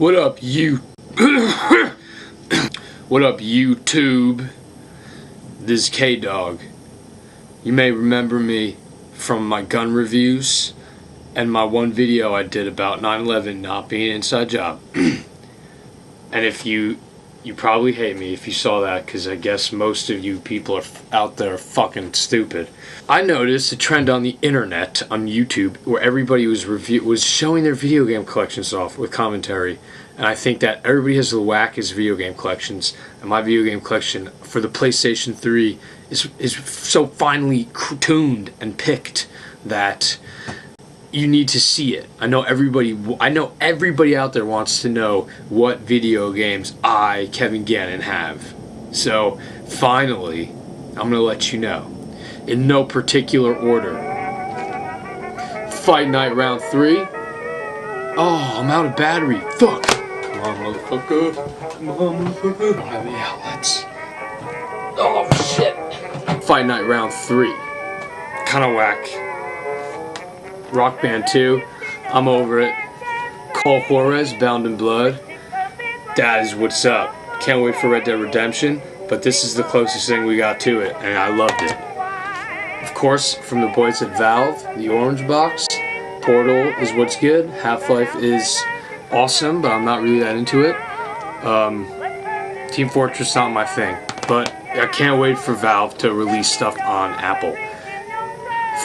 What up, What up, YouTube? This is K-Dog. You may remember me from my gun reviews and my one video I did about 9/11 not being an inside job. And if you probably hate me if you saw that, because I guess most of you people are out there fucking stupid. I noticed a trend on the internet, on YouTube, where everybody was showing their video game collections off with commentary. And I think that everybody has the wackest video game collections, and my video game collection for the PlayStation 3 is so finely tuned and picked that you need to see it. I know everybody out there wants to know what video games I, Kevin Gannon, have. So finally, I'm gonna let you know, in no particular order. Fight Night Round 3. Oh, I'm out of battery. Fuck. Come on, motherfucker. Come on, motherfucker. I don't have any outlets. Oh shit. Fight Night Round 3. Kinda whack. Rock Band 2, I'm over it. Cole Juarez, Bound in Blood, that is what's up. Can't wait for Red Dead Redemption, but this is the closest thing we got to it, and I loved it. Of course, from the boys at Valve, the Orange Box, Portal is what's good. Half-Life is awesome, but I'm not really that into it. Team Fortress not my thing, but I can't wait for Valve to release stuff on Apple.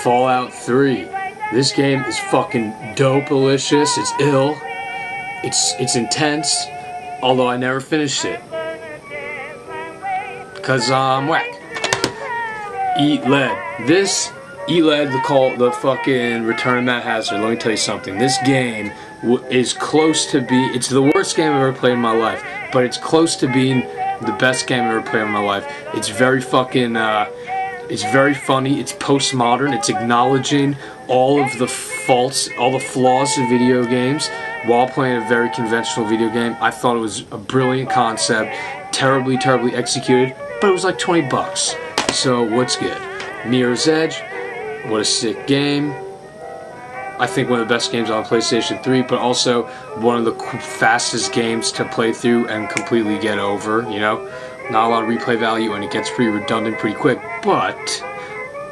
Fallout 3. This game is fucking dope-alicious. It's ill. It's intense. Although I never finished it. Cause I'm whack. Eat Lead. Eat Lead, the fucking Return of Matt Hazard. Let me tell you something. This game is close to it's the worst game I've ever played in my life, but it's close to being the best game I've ever played in my life. It's very fucking, it's very funny, it's postmodern, it's acknowledging all of the faults, all the flaws of video games while playing a very conventional video game. I thought it was a brilliant concept, terribly executed, but it was like 20 bucks. So what's good? Mirror's Edge, what a sick game. I think one of the best games on PlayStation 3, but also one of the fastest games to play through and completely get over, you know? Not a lot of replay value, and it gets pretty redundant pretty quick, but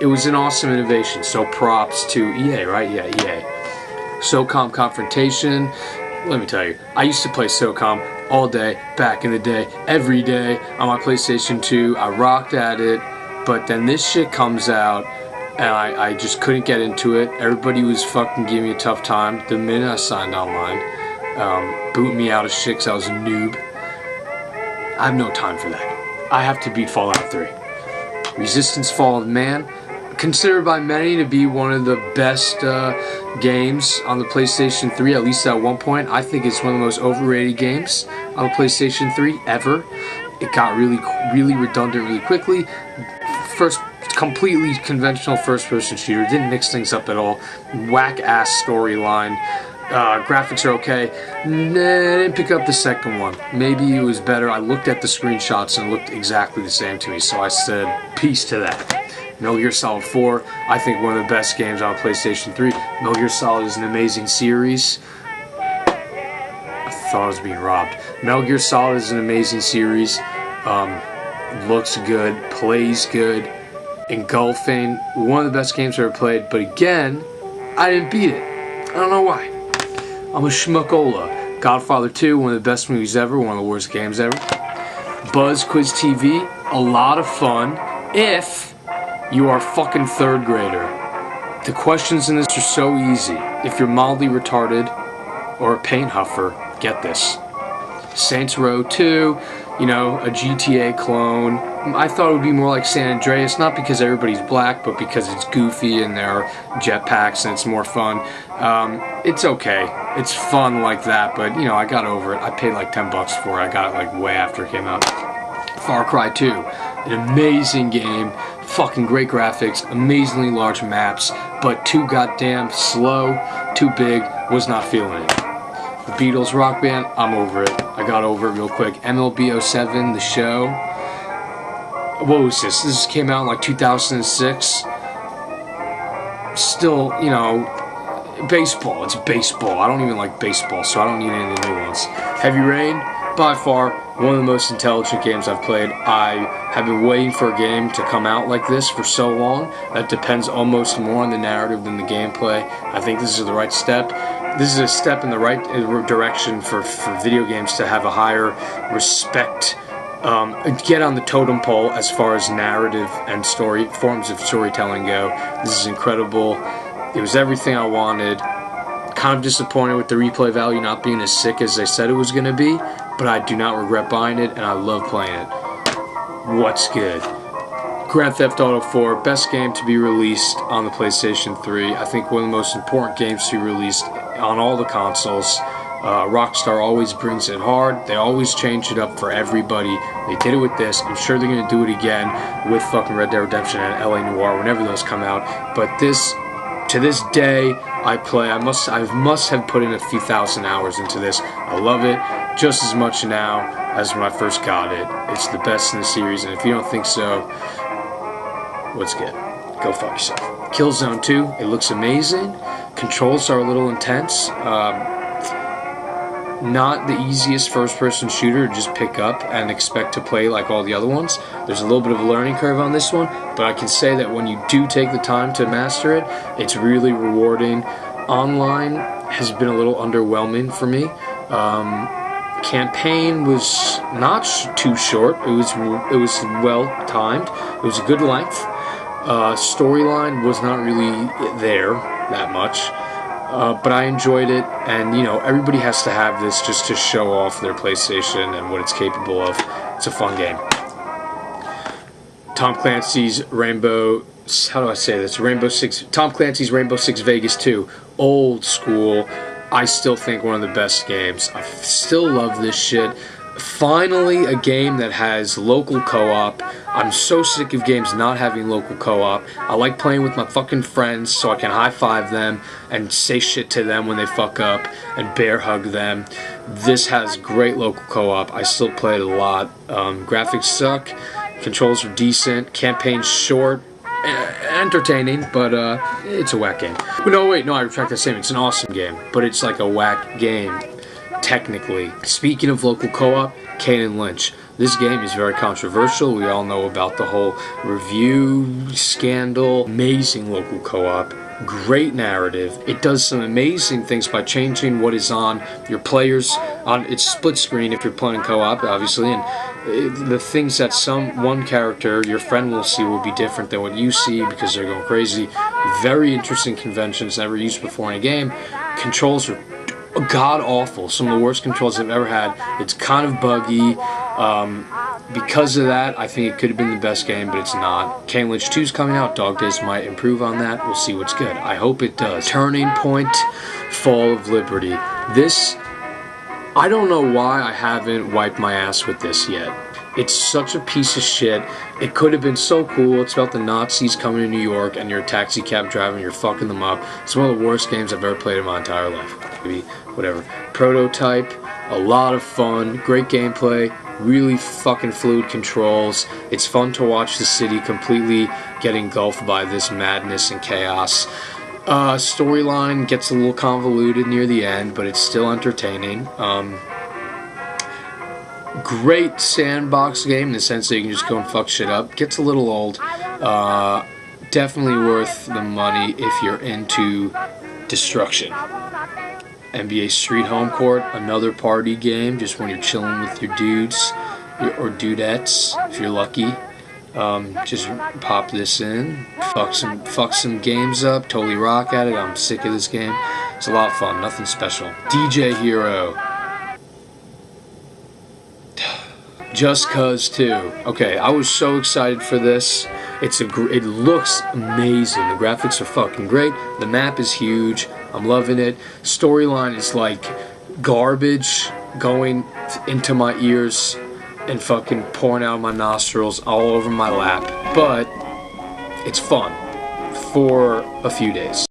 it was an awesome innovation, so props to EA, right? Yeah, EA. SOCOM Confrontation, let me tell you, I used to play SOCOM all day, back in the day, every day, on my PlayStation 2, I rocked at it, but then this shit comes out, and I just couldn't get into it. Everybody was fucking giving me a tough time the minute I signed online, booting me out of shit because I was a noob. I have no time for that. I have to beat Fallout 3. Resistance Fall of Man, considered by many to be one of the best games on the PlayStation 3, at least at one point. I think it's one of the most overrated games on the PlayStation 3 ever. It got really redundant really quickly. Completely conventional first-person shooter, didn't mix things up at all. Whack-ass storyline. Graphics are okay. Nah, I didn't pick up the second one. Maybe it was better. I looked at the screenshots and it looked exactly the same to me, so I said, peace to that. Metal Gear Solid 4, I think one of the best games on PlayStation 3. Metal Gear Solid is an amazing series. I thought I was being robbed. Metal Gear Solid is an amazing series. Looks good, plays good, engulfing. One of the best games I've ever played, but again, I didn't beat it. I don't know why. I'm a schmuckola. Godfather 2, one of the best movies ever, one of the worst games ever. Buzz Quiz TV, a lot of fun if you are a fucking third grader. The questions in this are so easy. If you're mildly retarded or a paint huffer, get this. Saints Row 2, you know, a GTA clone. I thought it would be more like San Andreas, not because everybody's black, but because it's goofy and there are jetpacks and it's more fun. It's okay. It's fun like that, but, you know, I got over it. I paid like 10 bucks for it. I got it like way after it came out. Far Cry 2, an amazing game, fucking great graphics, amazingly large maps, but too goddamn slow, too big, was not feeling it. The Beatles Rock Band, I'm over it. I got over it real quick. MLB 07, the show. What was this? This came out in like 2006. Still, you know, baseball. It's baseball. I don't even like baseball, so I don't need any of the new ones. Heavy Rain, by far, one of the most intelligent games I've played. I have been waiting for a game to come out like this for so long. That depends almost more on the narrative than the gameplay. I think this is the right step. This is a step in the right direction for video games to have a higher respect, get on the totem pole as far as narrative and forms of storytelling go. This is incredible. It was everything I wanted. Kind of disappointed with the replay value not being as sick as they said it was going to be, but I do not regret buying it, and I love playing it. What's good? Grand Theft Auto 4, best game to be released on the PlayStation 3. I think one of the most important games to be released on all the consoles. Rockstar always brings it hard. They always change it up for everybody. They did it with this. I'm sure they're going to do it again with fucking Red Dead Redemption and LA Noire whenever those come out. But this, to this day, I must have put in a few thousand hours into this. I love it just as much now as when I first got it. It's the best in the series, and if you don't think so, what's good? Go fuck yourself. Killzone 2, it looks amazing. Controls are a little intense. Not the easiest first-person shooter to just pick up and expect to play like all the other ones. There's a little bit of a learning curve on this one, but I can say that when you do take the time to master it, it's really rewarding. Online has been a little underwhelming for me. Campaign was not too short. It was well timed. It was a good length. Storyline was not really there that much. But I enjoyed it, and you know, everybody has to have this just to show off their PlayStation and what it's capable of. It's a fun game. Tom Clancy's Rainbow Six Vegas 2, old school. I still think one of the best games. I still love this shit. Finally, a game that has local co-op. I'm so sick of games not having local co-op. I like playing with my fucking friends so I can high-five them and say shit to them when they fuck up and bear hug them. This has great local co-op. I still play it a lot. Graphics suck. Controls are decent. Campaign's short. Entertaining, but it's a whack game. No, I retract that statement. It's an awesome game, but it's like a whack game. Technically. Speaking of local co-op, Kane & Lynch. This game is very controversial. We all know about the whole review scandal. Amazing local co-op. Great narrative. It does some amazing things by changing what is on your players. It's split screen if you're playing co-op, obviously, and the things that one character, your friend, will see will be different than what you see because they're going crazy. Very interesting conventions never used before in a game. Controls are god-awful. Some of the worst controls I've ever had. It's kind of buggy. Because of that, I think it could have been the best game, but it's not. Kane Lynch 2 is coming out. Dog Days might improve on that. We'll see what's good. I hope it does. Turning Point, Fall of Liberty. This, I don't know why I haven't wiped my ass with this yet. It's such a piece of shit. It could have been so cool. It's about the Nazis coming to New York and you're a taxi cab driver and you're fucking them up. It's one of the worst games I've ever played in my entire life. Maybe, whatever. Prototype, a lot of fun, great gameplay, really fucking fluid controls. It's fun to watch the city completely get engulfed by this madness and chaos. Storyline gets a little convoluted near the end, but it's still entertaining. Great sandbox game in the sense that you can just go and fuck shit up. Gets a little old. Definitely worth the money if you're into destruction. NBA Street Home Court, another party game, just when you're chilling with your dudes or dudettes, if you're lucky. Just pop this in, fuck some games up, totally rock at it. I'm sick of this game. It's a lot of fun, nothing special. DJ Hero. Just Cause 2. Okay, I was so excited for this. It looks amazing. The graphics are fucking great. The map is huge. I'm loving it. Storyline is like garbage going into my ears and fucking pouring out of my nostrils all over my lap. But it's fun for a few days.